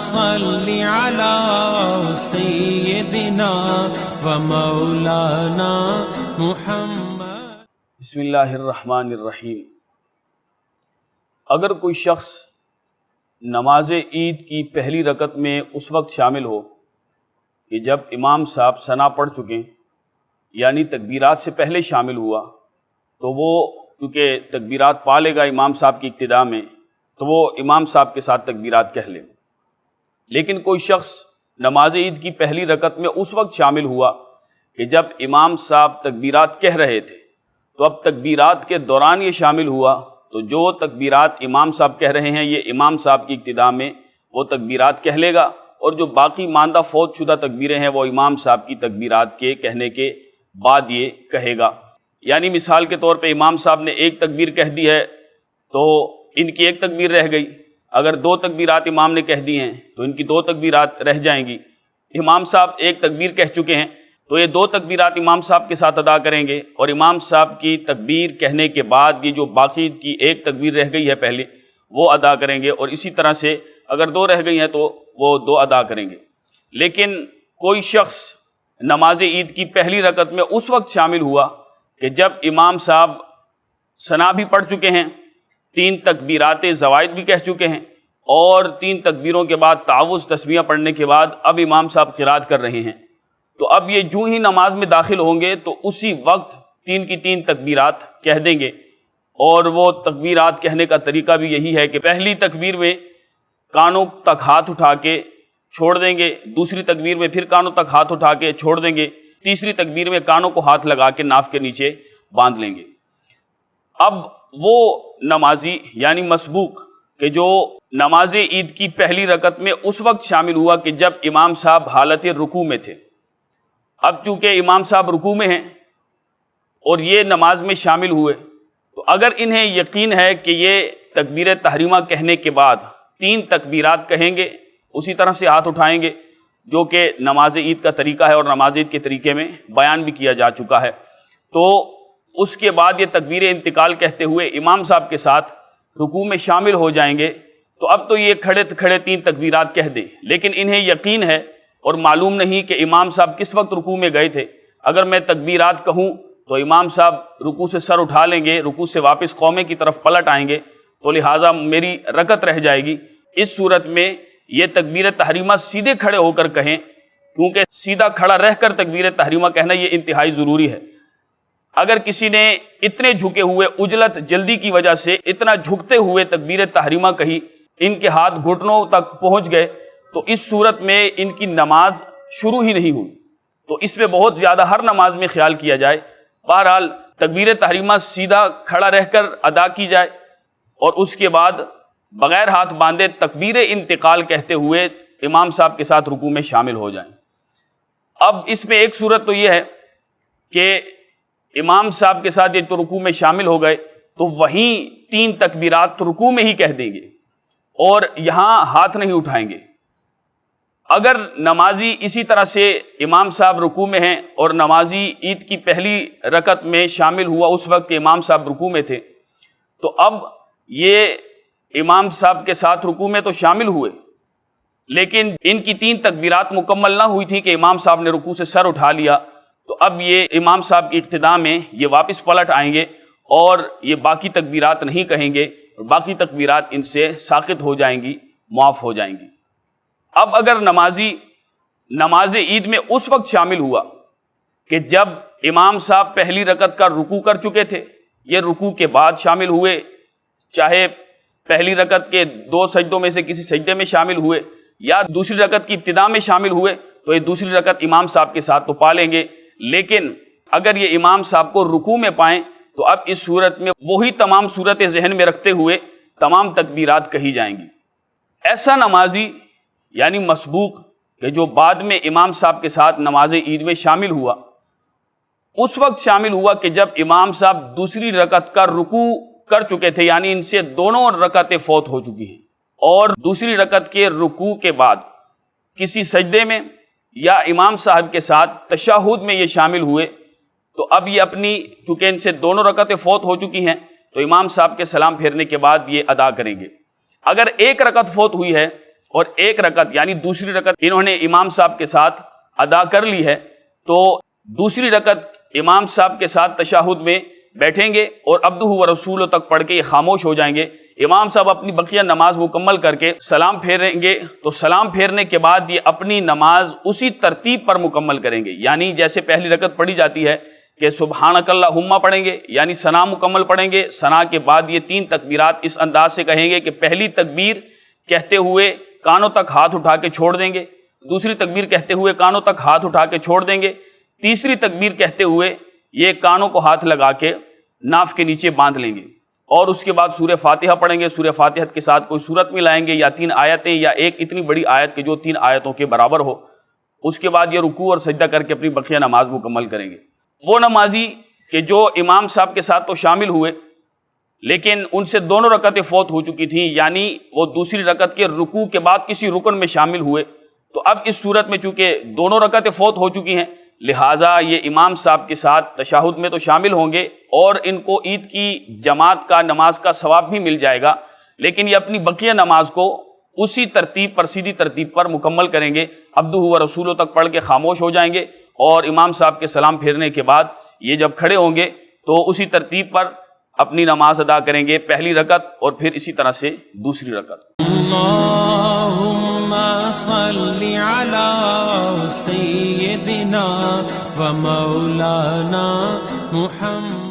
صل علی سیدنا و مولانا محمد۔ بسم اللہ الرحمن الرحیم۔ اگر کوئی شخص نماز عید کی پہلی رکعت میں اس وقت شامل ہو کہ جب امام صاحب ثنا پڑھ چکیں، یعنی تکبیرات سے پہلے شامل ہوا، تو وہ چونکہ تکبیرات پا لے گا امام صاحب کی ابتدا میں، تو وہ امام صاحب کے ساتھ تکبیرات کہہ لے۔ لیکن کوئی شخص نماز عید کی پہلی رکعت میں اس وقت شامل ہوا کہ جب امام صاحب تکبیرات کہہ رہے تھے، تو اب تکبیرات کے دوران یہ شامل ہوا، تو جو تکبیرات امام صاحب کہہ رہے ہیں یہ امام صاحب کی ابتدا میں وہ تکبیرات کہہ لے گا، اور جو باقی ماندہ فوت شدہ تکبیریں ہیں وہ امام صاحب کی تکبیرات کے کہنے کے بعد یہ کہے گا۔ یعنی مثال کے طور پہ امام صاحب نے ایک تکبیر کہہ دی ہے تو ان کی ایک تکبیر رہ گئی، اگر دو تکبیرات امام نے کہہ دی ہیں تو ان کی دو تکبیرات رہ جائیں گی۔ امام صاحب ایک تکبیر کہہ چکے ہیں تو یہ دو تکبیرات امام صاحب کے ساتھ ادا کریں گے، اور امام صاحب کی تکبیر کہنے کے بعد یہ جو باقی کی ایک تکبیر رہ گئی ہے پہلے وہ ادا کریں گے، اور اسی طرح سے اگر دو رہ گئی ہیں تو وہ دو ادا کریں گے۔ لیکن کوئی شخص نماز عید کی پہلی رکعت میں اس وقت شامل ہوا کہ جب امام صاحب ثنا بھی پڑھ چکے ہیں، تین تکبیرات زوائد بھی کہہ چکے ہیں، اور تین تکبیروں کے بعد تعوذ تسمیہ پڑھنے کے بعد اب امام صاحب قرات کر رہے ہیں، تو اب یہ جو ہی نماز میں داخل ہوں گے تو اسی وقت تین کی تین تکبیرات کہہ دیں گے۔ اور وہ تکبیرات کہنے کا طریقہ بھی یہی ہے کہ پہلی تکبیر میں کانوں تک ہاتھ اٹھا کے چھوڑ دیں گے، دوسری تکبیر میں پھر کانوں تک ہاتھ اٹھا کے چھوڑ دیں گے، تیسری تکبیر میں کانوں کو ہاتھ لگا کے ناف کے نیچے باندھ لیں گے۔ اب وہ نمازی یعنی مسبوق کہ جو نماز عید کی پہلی رکعت میں اس وقت شامل ہوا کہ جب امام صاحب حالت رکوع میں تھے، اب چونکہ امام صاحب رکوع میں ہیں اور یہ نماز میں شامل ہوئے، تو اگر انہیں یقین ہے کہ یہ تکبیر تحریمہ کہنے کے بعد تین تکبیرات کہیں گے، اسی طرح سے ہاتھ اٹھائیں گے جو کہ نماز عید کا طریقہ ہے اور نماز عید کے طریقے میں بیان بھی کیا جا چکا ہے، تو اس کے بعد یہ تکبیر انتقال کہتے ہوئے امام صاحب کے ساتھ رکوع میں شامل ہو جائیں گے، تو اب تو یہ کھڑے کھڑے تین تکبیرات کہہ دیں، لیکن انہیں یقین ہے اور معلوم نہیں کہ امام صاحب کس وقت رکوع میں گئے تھے۔ اگر میں تکبیرات کہوں تو امام صاحب رکوع سے سر اٹھا لیں گے، رکوع سے واپس قومے کی طرف پلٹ آئیں گے، تو لہٰذا میری رکعت رہ جائے گی۔ اس صورت میں یہ تکبیر تحریمہ سیدھے کھڑے ہو کر کہیں، کیونکہ سیدھا کھڑا رہ کر تکبیر تحریمہ کہنا یہ انتہائی ضروری ہے۔ اگر کسی نے اتنے جھکے ہوئے عجلت جلدی کی وجہ سے اتنا جھکتے ہوئے تکبیر تحریمہ کہی، ان کے ہاتھ گھٹنوں تک پہنچ گئے، تو اس صورت میں ان کی نماز شروع ہی نہیں ہوئی۔ تو اس پہ بہت زیادہ ہر نماز میں خیال کیا جائے۔ بہرحال تکبیر تحریمہ سیدھا کھڑا رہ کر ادا کی جائے، اور اس کے بعد بغیر ہاتھ باندھے تکبیر انتقال کہتے ہوئے امام صاحب کے ساتھ رکوع میں شامل ہو جائیں۔ اب اس میں ایک صورت تو یہ ہے کہ امام صاحب کے ساتھ یہ تو رکوع میں شامل ہو گئے تو وہیں تین تکبیرات رکوع میں ہی کہہ دیں گے اور یہاں ہاتھ نہیں اٹھائیں گے۔ اگر نمازی اسی طرح سے امام صاحب رکوع میں ہیں اور نمازی عید کی پہلی رکعت میں شامل ہوا اس وقت کہ امام صاحب رکوع میں تھے، تو اب یہ امام صاحب کے ساتھ رکوع میں تو شامل ہوئے، لیکن ان کی تین تکبیرات مکمل نہ ہوئی تھی کہ امام صاحب نے رکوع سے سر اٹھا لیا، تو اب یہ امام صاحب کی ابتدا میں یہ واپس پلٹ آئیں گے اور یہ باقی تکبیرات نہیں کہیں گے، اور باقی تکبیرات ان سے ساقط ہو جائیں گی، معاف ہو جائیں گی۔ اب اگر نمازی نماز عید میں اس وقت شامل ہوا کہ جب امام صاحب پہلی رکعت کا رکوع کر چکے تھے، یہ رکوع کے بعد شامل ہوئے، چاہے پہلی رکعت کے دو سجدوں میں سے کسی سجدے میں شامل ہوئے یا دوسری رکعت کی ابتدا میں شامل ہوئے، تو یہ دوسری رکعت امام صاحب کے ساتھ تو پا لیں گے، لیکن اگر یہ امام صاحب کو رکوع میں پائیں تو اب اس صورت میں وہی تمام صورتیں ذہن میں رکھتے ہوئے تمام تکبیرات کہی جائیں گی۔ ایسا نمازی یعنی مسبوق کہ جو بعد میں امام صاحب کے ساتھ نماز عید میں شامل ہوا، اس وقت شامل ہوا کہ جب امام صاحب دوسری رکعت کا رکوع کر چکے تھے، یعنی ان سے دونوں رکعتیں فوت ہو چکی ہیں، اور دوسری رکعت کے رکوع کے بعد کسی سجدے میں یا امام صاحب کے ساتھ تشہد میں یہ شامل ہوئے، تو اب یہ اپنی چونکہ ان سے دونوں رکعتیں فوت ہو چکی ہیں تو امام صاحب کے سلام پھیرنے کے بعد یہ ادا کریں گے۔ اگر ایک رکعت فوت ہوئی ہے اور ایک رکعت یعنی دوسری رکعت انہوں نے امام صاحب کے ساتھ ادا کر لی ہے، تو دوسری رکعت امام صاحب کے ساتھ تشہد میں بیٹھیں گے اور عبدہ و رسولہ تک پڑھ کے یہ خاموش ہو جائیں گے۔ امام صاحب اپنی بقیہ نماز مکمل کر کے سلام پھیریں گے، تو سلام پھیرنے کے بعد یہ اپنی نماز اسی ترتیب پر مکمل کریں گے، یعنی جیسے پہلی رکعت پڑھی جاتی ہے کہ سبحانک اللہم پڑھیں گے، یعنی ثنا مکمل پڑھیں گے، ثنا کے بعد یہ 3 تکبیرات اس انداز سے کہیں گے کہ پہلی تکبیر کہتے ہوئے کانوں تک ہاتھ اٹھا کے چھوڑ دیں گے، دوسری تکبیر کہتے ہوئے کانوں تک ہاتھ اٹھا کے چھوڑ دیں گے، تیسری تکبیر کہتے ہوئے یہ کانوں کو ہاتھ لگا کے ناف کے نیچے باندھ لیں گے، اور اس کے بعد سورہ فاتحہ پڑھیں گے، سورہ فاتحہ کے ساتھ کوئی سورت میں لائیں گے یا 3 آیتیں یا ایک اتنی بڑی آیت کہ جو 3 آیتوں کے برابر ہو۔ اس کے بعد یہ رکوع اور سجدہ کر کے اپنی بقیہ نماز مکمل کریں گے۔ وہ نمازی کہ جو امام صاحب کے ساتھ تو شامل ہوئے لیکن ان سے دونوں رکعتیں فوت ہو چکی تھیں، یعنی وہ دوسری رکعت کے رکوع کے بعد کسی رکن میں شامل ہوئے، تو اب اس صورت میں چونکہ دونوں رکعتیں فوت ہو چکی ہیں لہٰذا یہ امام صاحب کے ساتھ تشہد میں تو شامل ہوں گے اور ان کو عید کی جماعت کا نماز کا ثواب بھی مل جائے گا، لیکن یہ اپنی بقیہ نماز کو اسی ترتیب پر سیدھی ترتیب پر مکمل کریں گے، عبدہ و رسولہ تک پڑھ کے خاموش ہو جائیں گے، اور امام صاحب کے سلام پھیرنے کے بعد یہ جب کھڑے ہوں گے تو اسی ترتیب پر اپنی نماز ادا کریں گے، پہلی رکعت اور پھر اسی طرح سے دوسری رکعت۔ اللہم صلی علی سیدنا و مولانا محمد